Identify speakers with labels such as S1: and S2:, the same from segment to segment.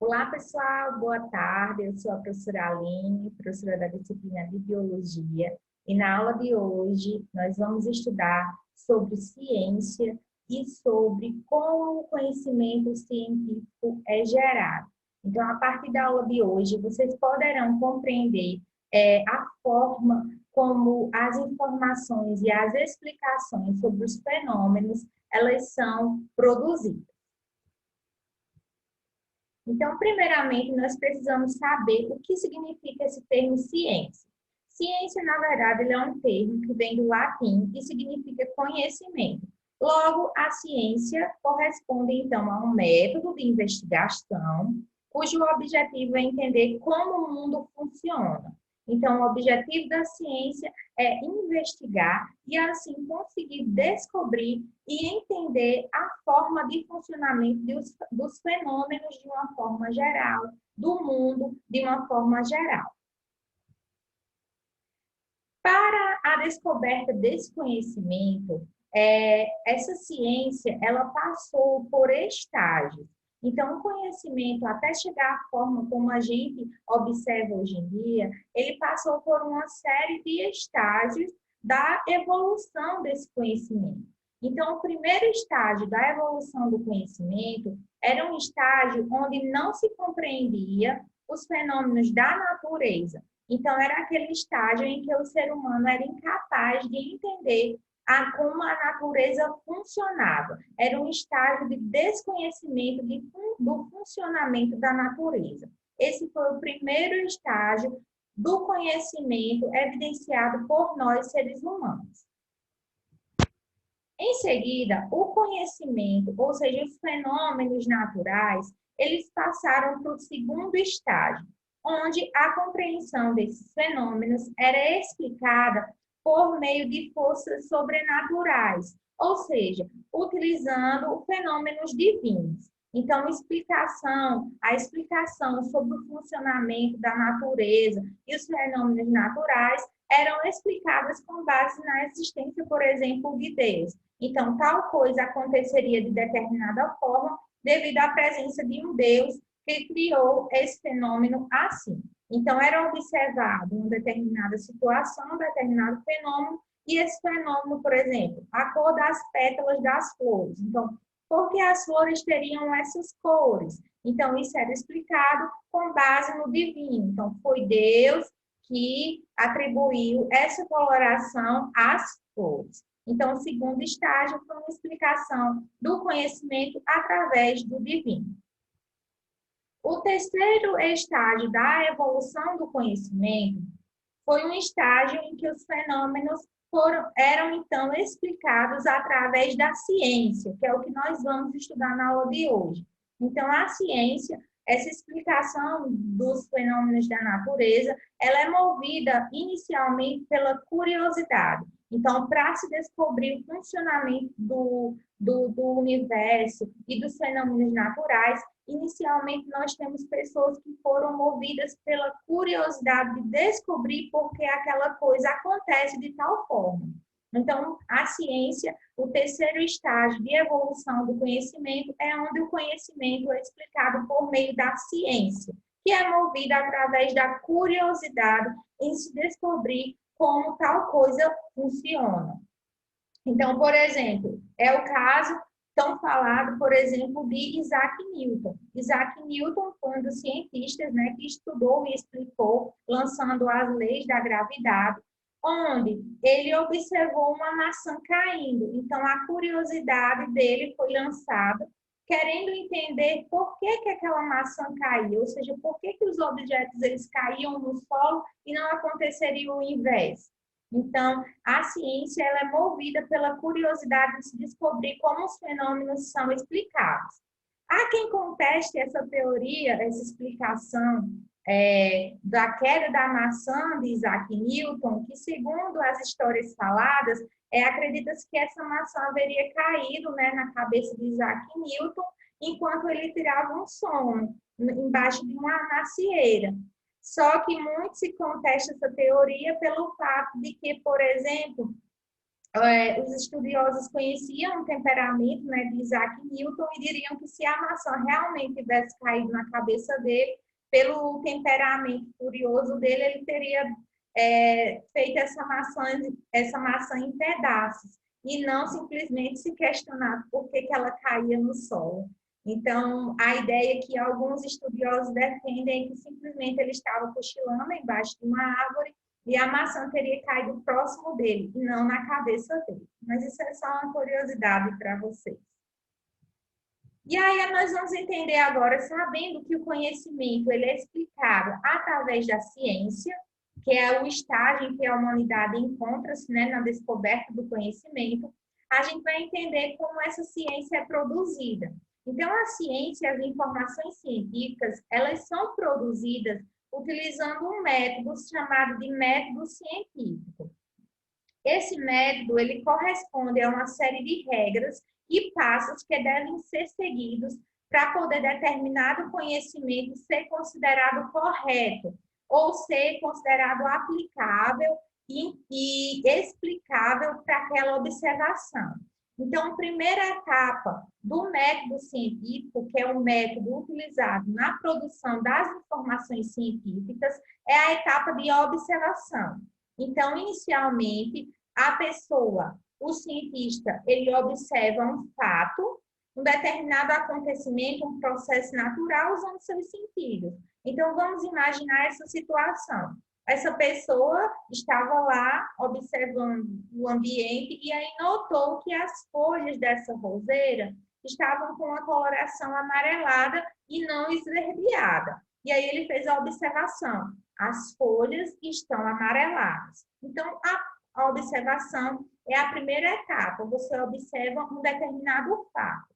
S1: Olá, pessoal, boa tarde. Eu sou a professora Aline, professora da disciplina de Biologia, e na aula de hoje nós vamos estudar sobre ciência e sobre como o conhecimento científico é gerado. Então, a partir da aula de hoje, vocês poderão compreender a forma como as informações e as explicações sobre os fenômenos elas são produzidas. Então, primeiramente, nós precisamos saber o que significa esse termo ciência. Ciência, na verdade, ele é um termo que vem do latim e significa conhecimento. Logo, a ciência corresponde, então, a um método de investigação, cujo objetivo é entender como o mundo funciona. Então, o objetivo da ciência é investigar e, assim, conseguir descobrir e entender a forma de funcionamento dos fenômenos de uma forma geral, do mundo de uma forma geral. Para a descoberta desse conhecimento, essa ciência ela passou por estágios. Então, o conhecimento, até chegar à forma como a gente observa hoje em dia, ele passou por uma série de estágios da evolução desse conhecimento. Então, o primeiro estágio da evolução do conhecimento era um estágio onde não se compreendia os fenômenos da natureza. Então, era aquele estágio em que o ser humano era incapaz de entender como a natureza funcionava. Era um estágio de desconhecimento do funcionamento da natureza. Esse foi o primeiro estágio do conhecimento evidenciado por nós, seres humanos. Em seguida, o conhecimento, ou seja, os fenômenos naturais, eles passaram para o segundo estágio, onde a compreensão desses fenômenos era explicada por meio de forças sobrenaturais, ou seja, utilizando fenômenos divinos. Então, a explicação sobre o funcionamento da natureza e os fenômenos naturais eram explicadas com base na existência, por exemplo, de Deus. Então, tal coisa aconteceria de determinada forma devido à presença de um Deus que criou esse fenômeno assim. Então, era observado uma determinada situação, um determinado fenômeno, e esse fenômeno, por exemplo, a cor das pétalas das flores. Então, por que as flores teriam essas cores? Então, isso era explicado com base no divino. Então, foi Deus que atribuiu essa coloração às flores. Então, o segundo estágio foi uma explicação do conhecimento através do divino. O terceiro estágio da evolução do conhecimento foi um estágio em que os fenômenos eram, então, explicados através da ciência, que é o que nós vamos estudar na aula de hoje. Então, a ciência, essa explicação dos fenômenos da natureza, ela é movida inicialmente pela curiosidade. Então, para se descobrir o funcionamento do universo e dos fenômenos naturais, inicialmente nós temos pessoas que foram movidas pela curiosidade de descobrir por que aquela coisa acontece de tal forma. Então, a ciência, o terceiro estágio de evolução do conhecimento, é onde o conhecimento é explicado por meio da ciência, que é movida através da curiosidade em se descobrir como tal coisa funciona. Então, por exemplo, é o caso tão falado, por exemplo, de Isaac Newton. Isaac Newton foi um dos cientistas, né, que estudou e explicou, lançando as leis da gravidade, onde ele observou uma maçã caindo. Então, a curiosidade dele foi lançada, querendo entender por que aquela maçã caía, ou seja, por que os objetos eles caíam no solo e não aconteceria o inverso. Então, a ciência ela é movida pela curiosidade de se descobrir como os fenômenos são explicados. Há quem conteste essa teoria, essa explicação da queda da maçã de Isaac Newton, que, segundo as histórias faladas, acredita-se que essa maçã haveria caído, né, na cabeça de Isaac Newton, enquanto ele tirava um sono embaixo de uma macieira. Só que muito se contesta essa teoria pelo fato de que, por exemplo, Os estudiosos conheciam o temperamento, né, de Isaac Newton e diriam que se a maçã realmente tivesse caído na cabeça dele, pelo temperamento furioso dele, ele teria feito essa maçã em pedaços e não simplesmente se questionado por que ela caía no solo. Então, a ideia que alguns estudiosos defendem é que simplesmente ele estava cochilando embaixo de uma árvore e a maçã teria caído próximo dele, e não na cabeça dele. Mas isso é só uma curiosidade para vocês. E aí nós vamos entender agora, sabendo que o conhecimento ele é explicado através da ciência, que é o estágio em que a humanidade encontra-se, né, na descoberta do conhecimento, a gente vai entender como essa ciência é produzida. Então, a ciência, as informações científicas, elas são produzidas utilizando um método chamado de método científico. Esse método, ele corresponde a uma série de regras e passos que devem ser seguidos para poder determinado conhecimento ser considerado correto ou ser considerado aplicável e explicável para aquela observação. Então, a primeira etapa do método científico, que é o método utilizado na produção das informações científicas, é a etapa de observação. Então, inicialmente, a pessoa, o cientista, ele observa um fato, um determinado acontecimento, um processo natural usando seus sentidos. Então, vamos imaginar essa situação. Essa pessoa estava lá observando o ambiente e aí notou que as folhas dessa roseira estavam com uma coloração amarelada e não esverdeada. E aí ele fez a observação. As folhas estão amareladas. Então, a observação é a primeira etapa. Você observa um determinado fato.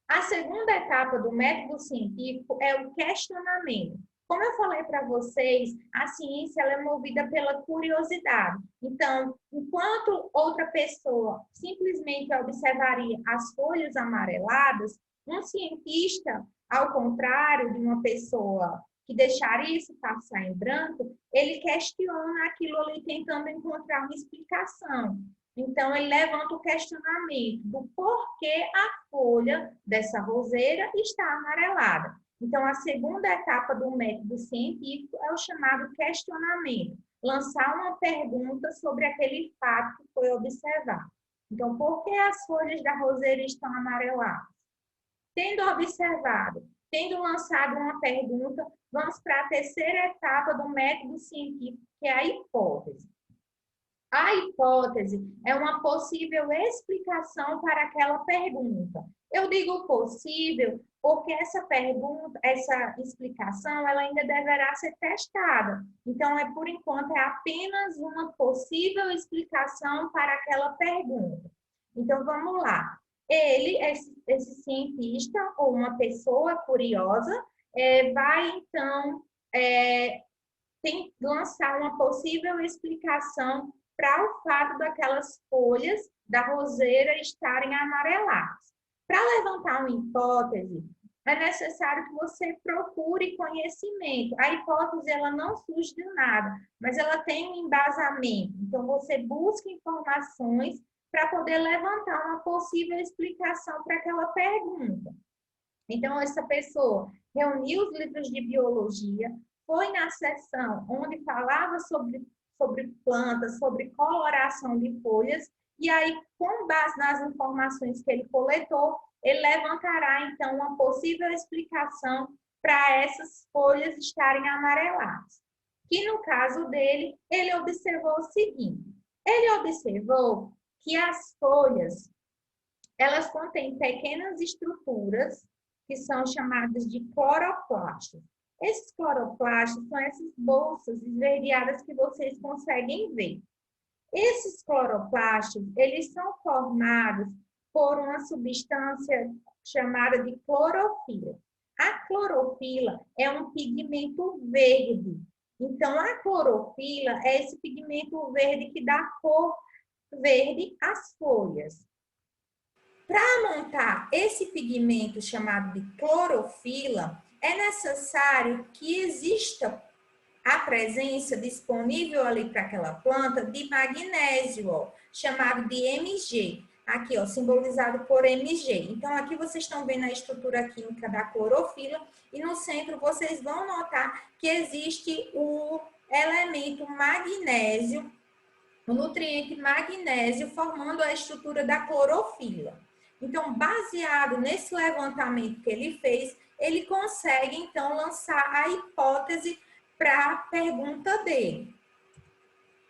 S1: A segunda etapa do método científico é o questionamento. Como eu falei para vocês, a ciência ela é movida pela curiosidade. Então, enquanto outra pessoa simplesmente observaria as folhas amareladas, um cientista, ao contrário de uma pessoa que deixaria isso passar em branco, ele questiona aquilo ali tentando encontrar uma explicação. Então, ele levanta o questionamento do porquê a folha dessa roseira está amarelada. Então, a segunda etapa do método científico é o chamado questionamento, lançar uma pergunta sobre aquele fato que foi observado. Então, por que as folhas da roseira estão amareladas? Tendo observado, tendo lançado uma pergunta, vamos para a terceira etapa do método científico, que é a hipótese. A hipótese é uma possível explicação para aquela pergunta. Eu digo possível porque essa pergunta, essa explicação, ela ainda deverá ser testada. Então, por enquanto, é apenas uma possível explicação para aquela pergunta. Então, vamos lá. Ele, esse cientista ou uma pessoa curiosa, vai, então, lançar uma possível explicação para o fato daquelas folhas da roseira estarem amareladas. Para levantar uma hipótese, é necessário que você procure conhecimento. A hipótese ela não surge de nada, mas ela tem um embasamento. Então, você busca informações para poder levantar uma possível explicação para aquela pergunta. Então, essa pessoa reuniu os livros de biologia, foi na seção onde falava sobre plantas, sobre coloração de folhas, e aí, com base nas informações que ele coletou, ele levantará, então, uma possível explicação para essas folhas estarem amareladas. Que, no caso dele, ele observou o seguinte, ele observou que as folhas, elas contêm pequenas estruturas que são chamadas de cloroplastos. Esses cloroplastos são essas bolsas esverdeadas que vocês conseguem ver. Esses cloroplastos, eles são formados por uma substância chamada de clorofila. A clorofila é um pigmento verde. Então, a clorofila é esse pigmento verde que dá cor verde às folhas. Para montar esse pigmento chamado de clorofila, é necessário que exista a presença disponível ali para aquela planta de magnésio. chamado de Mg. Aqui, ó, simbolizado por Mg. Então, aqui vocês estão vendo a estrutura química da clorofila e no centro vocês vão notar que existe o elemento magnésio, o nutriente magnésio, formando a estrutura da clorofila. Então, baseado nesse levantamento que ele fez, ele consegue, então, lançar a hipótese para a pergunta dele.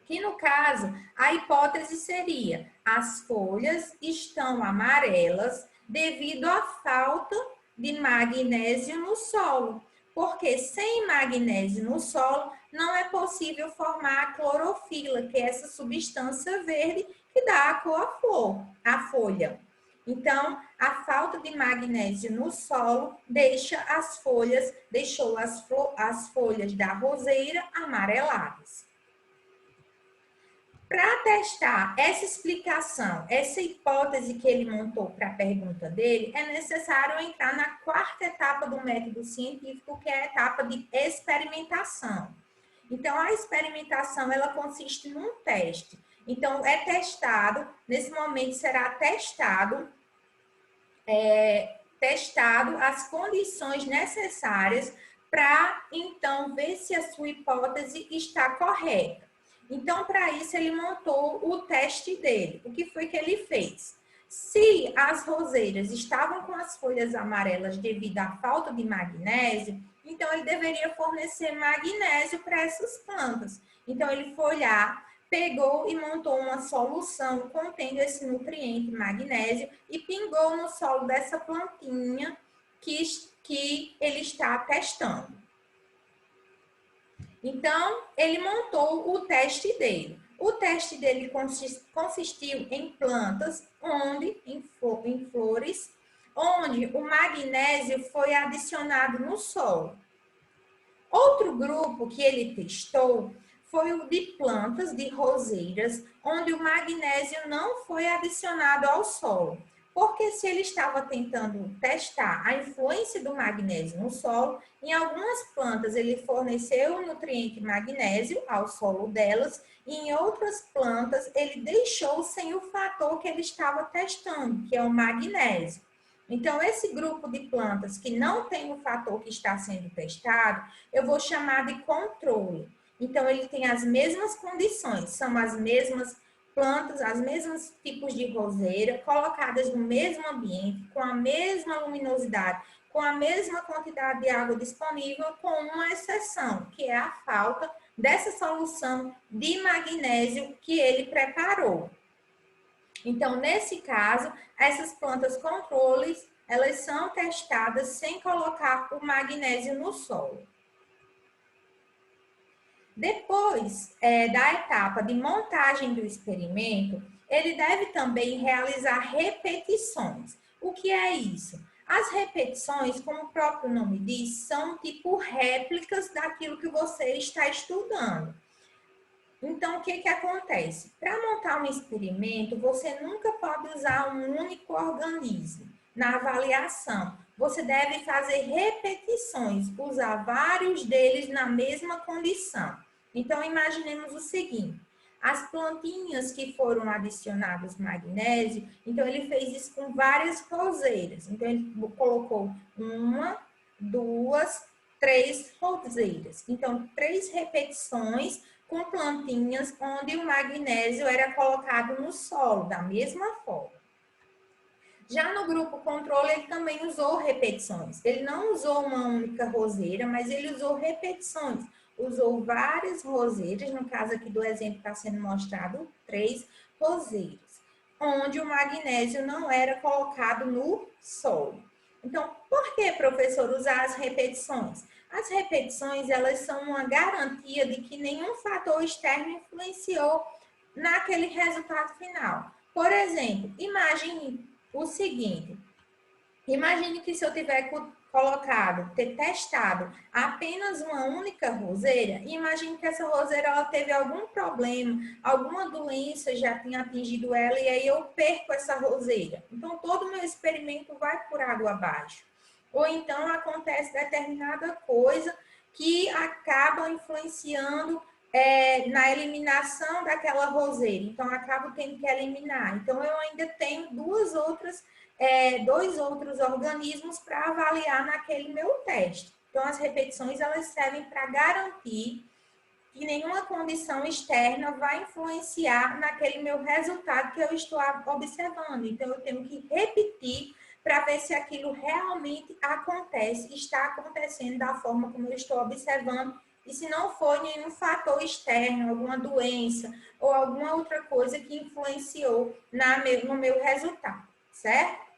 S1: Que, no caso, a hipótese seria: as folhas estão amarelas devido à falta de magnésio no solo. Porque sem magnésio no solo, não é possível formar a clorofila, que é essa substância verde que dá a cor à flor, à folha. Então, a falta de magnésio no solo deixou as folhas da roseira amareladas. Para testar essa explicação, essa hipótese que ele montou para a pergunta dele, é necessário entrar na quarta etapa do método científico, que é a etapa de experimentação. Então, a experimentação, ela consiste num teste. Então, é testado, nesse momento será testado as condições necessárias para, então, ver se a sua hipótese está correta. Então, para isso, ele montou o teste dele. O que foi que ele fez? Se as roseiras estavam com as folhas amarelas devido à falta de magnésio, então ele deveria fornecer magnésio para essas plantas. Então, ele foi lá, pegou e montou uma solução contendo esse nutriente magnésio e pingou no solo dessa plantinha que ele está testando. Então, ele montou o teste dele. O teste dele consistiu em plantas, em flores, onde o magnésio foi adicionado no solo. Outro grupo que ele testou foi o de plantas de roseiras, onde o magnésio não foi adicionado ao solo. Porque se ele estava tentando testar a influência do magnésio no solo, em algumas plantas ele forneceu o nutriente magnésio ao solo delas, e em outras plantas ele deixou sem o fator que ele estava testando, que é o magnésio. Então, esse grupo de plantas que não tem o fator que está sendo testado, eu vou chamar de controle. Então, ele tem as mesmas condições, são as mesmas plantas, os mesmos tipos de roseira, colocadas no mesmo ambiente, com a mesma luminosidade, com a mesma quantidade de água disponível, com uma exceção, que é a falta dessa solução de magnésio que ele preparou. Então, nesse caso, essas plantas controles, elas são testadas sem colocar o magnésio no solo. Depois da etapa de montagem do experimento, ele deve também realizar repetições. O que é isso? As repetições, como o próprio nome diz, são tipo réplicas daquilo que você está estudando. Então, o que acontece? Para montar um experimento, você nunca pode usar um único organismo na avaliação. Você deve fazer repetições, usar vários deles na mesma condição. Então, imaginemos o seguinte: as plantinhas que foram adicionadas magnésio, então ele fez isso com várias roseiras. Então, ele colocou 1, 2, 3 roseiras. Então, 3 repetições com plantinhas onde o magnésio era colocado no solo, da mesma forma. Já no grupo controle, ele também usou repetições. Ele não usou uma única roseira, mas ele usou repetições. Usou várias roseiras, no caso aqui do exemplo está sendo mostrado 3 roseiras, onde o magnésio não era colocado no solo. Então, por que, professor, usar as repetições? As repetições, elas são uma garantia de que nenhum fator externo influenciou naquele resultado final. Por exemplo, imagine o seguinte: imagine que se eu tiver testado apenas uma única roseira, imagine que essa roseira ela teve algum problema, alguma doença já tinha atingido ela e aí eu perco essa roseira. Então, todo o meu experimento vai por água abaixo. Ou então acontece determinada coisa que acaba influenciando na eliminação daquela roseira. Então, acabo tendo que eliminar. Então, eu ainda tenho dois outros organismos para avaliar naquele meu teste. Então, as repetições, elas servem para garantir que nenhuma condição externa vai influenciar naquele meu resultado que eu estou observando. Então, eu tenho que repetir para ver se aquilo realmente acontece, está acontecendo da forma como eu estou observando, e se não foi nenhum fator externo, alguma doença ou alguma outra coisa que influenciou no meu resultado, certo?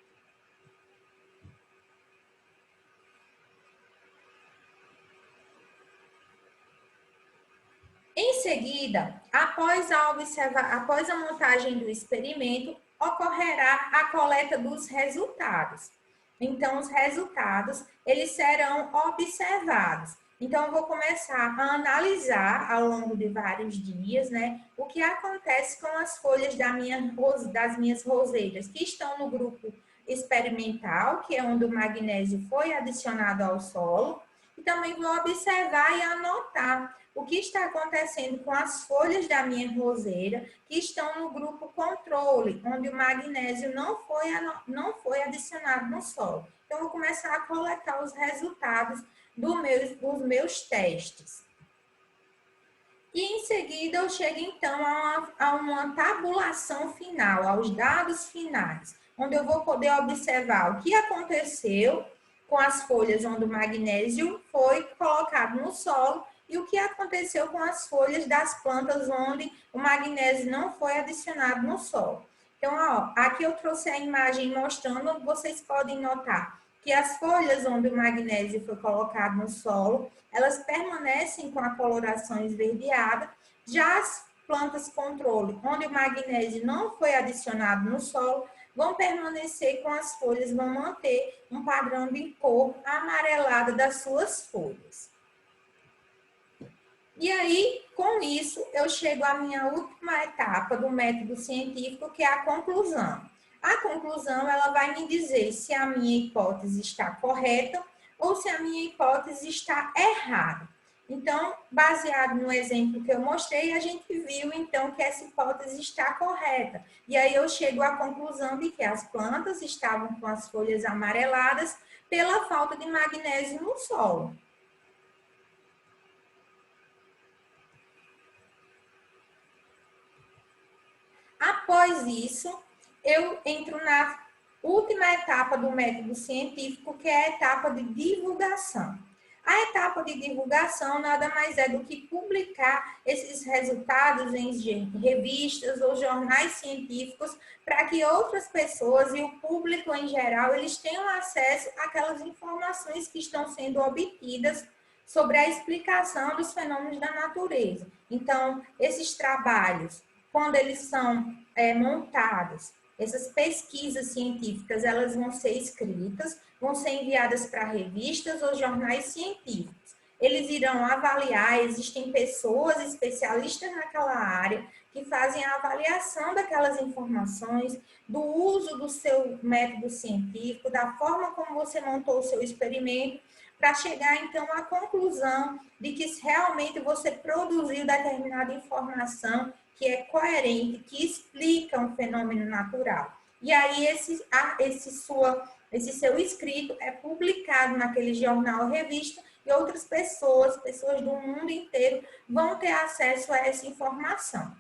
S1: Em seguida, após a montagem do experimento, ocorrerá a coleta dos resultados. Então, os resultados, eles serão observados. Então, eu vou começar a analisar ao longo de vários dias, né, o que acontece com as folhas das minhas roseiras que estão no grupo experimental, que é onde o magnésio foi adicionado ao solo, e também vou observar e anotar o que está acontecendo com as folhas da minha roseira que estão no grupo controle, onde o magnésio não foi adicionado no solo. Então, eu vou começar a coletar os resultados dos meus testes. E em seguida, eu chego então a uma tabulação final, aos dados finais, onde eu vou poder observar o que aconteceu com as folhas onde o magnésio foi colocado no solo e o que aconteceu com as folhas das plantas onde o magnésio não foi adicionado no solo. Então, ó, aqui eu trouxe a imagem mostrando, vocês podem notar que as folhas onde o magnésio foi colocado no solo, elas permanecem com a coloração esverdeada, já as plantas controle, onde o magnésio não foi adicionado no solo, vão permanecer com as folhas, vão manter um padrão de cor amarelada das suas folhas. E aí, com isso, eu chego à minha última etapa do método científico, que é a conclusão. A conclusão, ela vai me dizer se a minha hipótese está correta ou se a minha hipótese está errada. Então, baseado no exemplo que eu mostrei, a gente viu, então, que essa hipótese está correta. E aí eu chego à conclusão de que as plantas estavam com as folhas amareladas pela falta de magnésio no solo. Após isso, eu entro na última etapa do método científico, que é a etapa de divulgação. A etapa de divulgação nada mais é do que publicar esses resultados em revistas ou jornais científicos para que outras pessoas e o público em geral eles tenham acesso àquelas informações que estão sendo obtidas sobre a explicação dos fenômenos da natureza. Então, esses trabalhos, quando eles são montados, essas pesquisas científicas, elas vão ser escritas, vão ser enviadas para revistas ou jornais científicos. Eles irão avaliar, existem pessoas especialistas naquela área que fazem a avaliação daquelas informações, do uso do seu método científico, da forma como você montou o seu experimento, para chegar então à conclusão de que realmente você produziu determinada informação que é coerente, que explica um fenômeno natural. E aí esse seu escrito é publicado naquele jornal ou revista e outras pessoas do mundo inteiro, vão ter acesso a essa informação.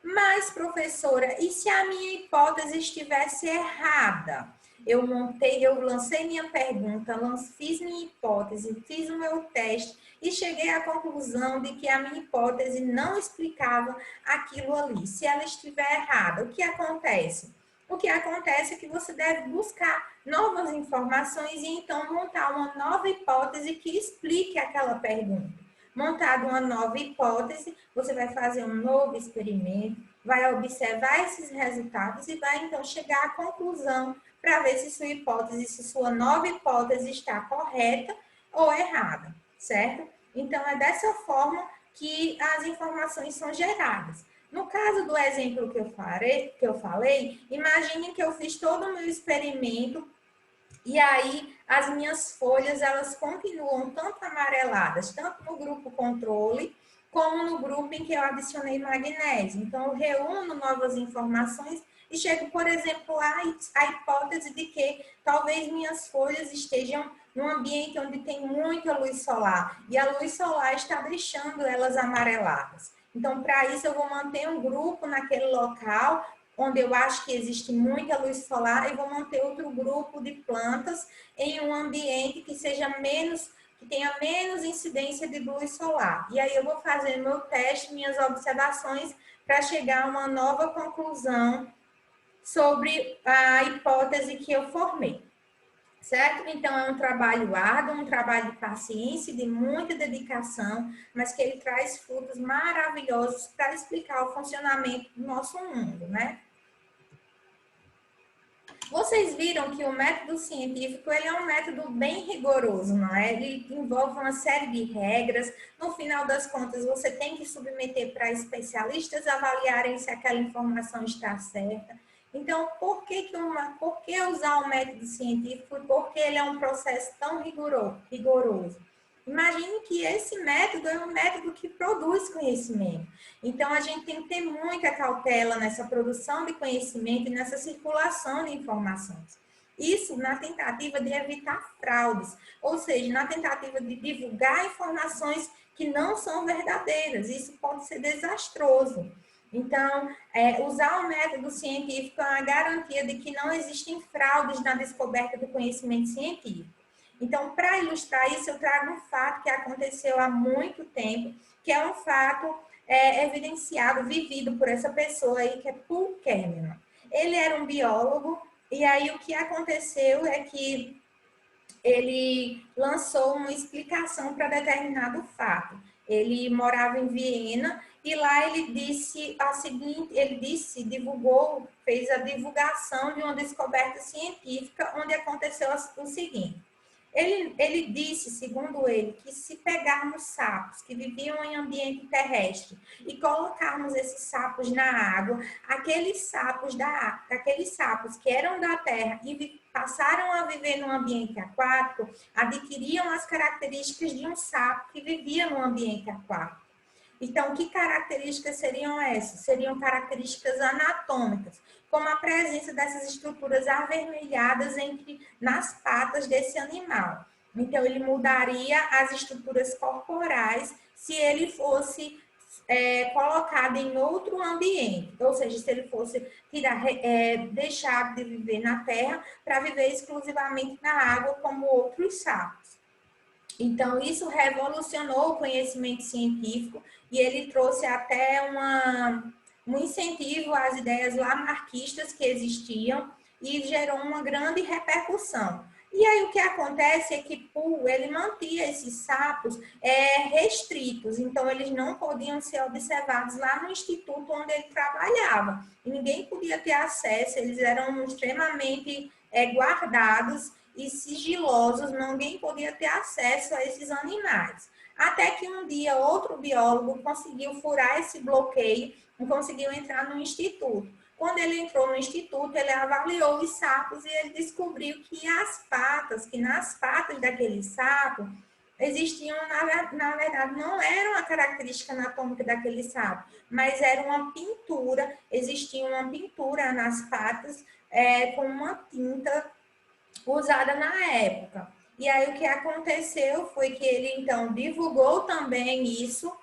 S1: Mas, professora, e se a minha hipótese estivesse errada? Eu lancei minha pergunta, fiz minha hipótese, fiz o meu teste e cheguei à conclusão de que a minha hipótese não explicava aquilo ali. Se ela estiver errada, o que acontece? O que acontece é que você deve buscar novas informações e então montar uma nova hipótese que explique aquela pergunta. Montada uma nova hipótese, você vai fazer um novo experimento, vai observar esses resultados e vai então chegar à conclusão para ver se sua nova hipótese está correta ou errada, certo? Então, é dessa forma que as informações são geradas. No caso do exemplo que eu falei, imagine que eu fiz todo o meu experimento E aí, as minhas folhas, elas continuam tanto amareladas, tanto no grupo controle, como no grupo em que eu adicionei magnésio. Então, eu reúno novas informações e chego, por exemplo, à hipótese de que talvez minhas folhas estejam num ambiente onde tem muita luz solar, e a luz solar está deixando elas amareladas. Então, para isso, eu vou manter um grupo naquele local onde eu acho que existe muita luz solar, e vou manter outro grupo de plantas em um ambiente que seja menos, que tenha menos incidência de luz solar. E aí eu vou fazer meu teste, minhas observações, para chegar a uma nova conclusão sobre a hipótese que eu formei. Certo? Então, é um trabalho árduo, um trabalho de paciência, de muita dedicação, mas que ele traz frutos maravilhosos para explicar o funcionamento do nosso mundo, né? Vocês viram que o método científico ele é um método bem rigoroso, não é? Ele envolve uma série de regras. No final das contas, você tem que submeter para especialistas avaliarem se aquela informação está certa. Então, por que usar o método científico e por que ele é um processo tão rigoroso? Imagine que esse método é um método que produz conhecimento. Então, a gente tem que ter muita cautela nessa produção de conhecimento e nessa circulação de informações. Isso na tentativa de evitar fraudes, ou seja, na tentativa de divulgar informações que não são verdadeiras. Isso pode ser desastroso. Então, usar o método científico é uma garantia de que não existem fraudes na descoberta do conhecimento científico. Então, para ilustrar isso, eu trago um fato que aconteceu há muito tempo, que é um fato evidenciado, vivido por essa pessoa aí, que é Paul Kerman. Ele era um biólogo, e aí o que aconteceu é que ele lançou uma explicação para determinado fato. Ele morava em Viena e lá ele disse a seguinte, divulgou, fez a divulgação de uma descoberta científica onde aconteceu o seguinte. Ele disse, segundo ele, que se pegarmos sapos que viviam em ambiente terrestre e colocarmos esses sapos na água, aqueles sapos que eram da terra e passaram a viver no ambiente aquático, adquiriam as características de um sapo que vivia no ambiente aquático. Então, que características seriam essas? Seriam características anatômicas, como a presença dessas estruturas avermelhadas nas patas desse animal. Então, ele mudaria as estruturas corporais se ele fosse colocado em outro ambiente, ou seja, se ele fosse deixar de viver na terra para viver exclusivamente na água, como outros sapos. Então, isso revolucionou o conhecimento científico e ele trouxe até um incentivo às ideias lamarquistas que existiam e gerou uma grande repercussão. E aí o que acontece é que Poole, ele mantinha esses sapos restritos, então eles não podiam ser observados lá no instituto onde ele trabalhava. E ninguém podia ter acesso, eles eram extremamente guardados e sigilosos, ninguém podia ter acesso a esses animais. Até que um dia outro biólogo conseguiu furar esse bloqueio e conseguiu entrar no instituto. Quando ele entrou no instituto, ele avaliou os sapos e ele descobriu que nas patas daquele sapo, existiam, na verdade, não era uma característica anatômica daquele sapo, mas era uma pintura, existia uma pintura nas patas com uma tinta usada na época. E aí o que aconteceu foi que ele então divulgou também isso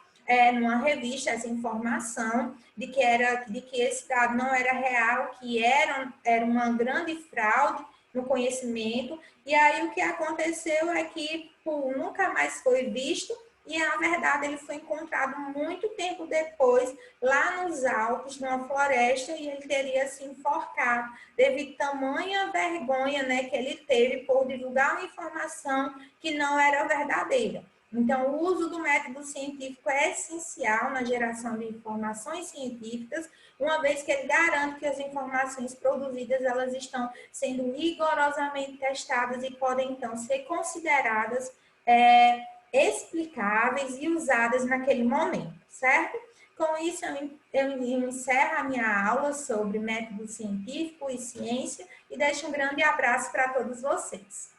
S1: numa revista, essa informação de que esse dado não era real, que era uma grande fraude no conhecimento. E aí o que aconteceu é que nunca mais foi visto e, na verdade, ele foi encontrado muito tempo depois, lá nos Alpes, numa floresta, e ele teria se enforcado devido à tamanha vergonha, né, que ele teve por divulgar uma informação que não era verdadeira. Então, o uso do método científico é essencial na geração de informações científicas, uma vez que ele garante que as informações produzidas elas estão sendo rigorosamente testadas e podem, então, ser consideradas explicáveis e usadas naquele momento, certo? Com isso, eu encerro a minha aula sobre método científico e ciência e deixo um grande abraço para todos vocês.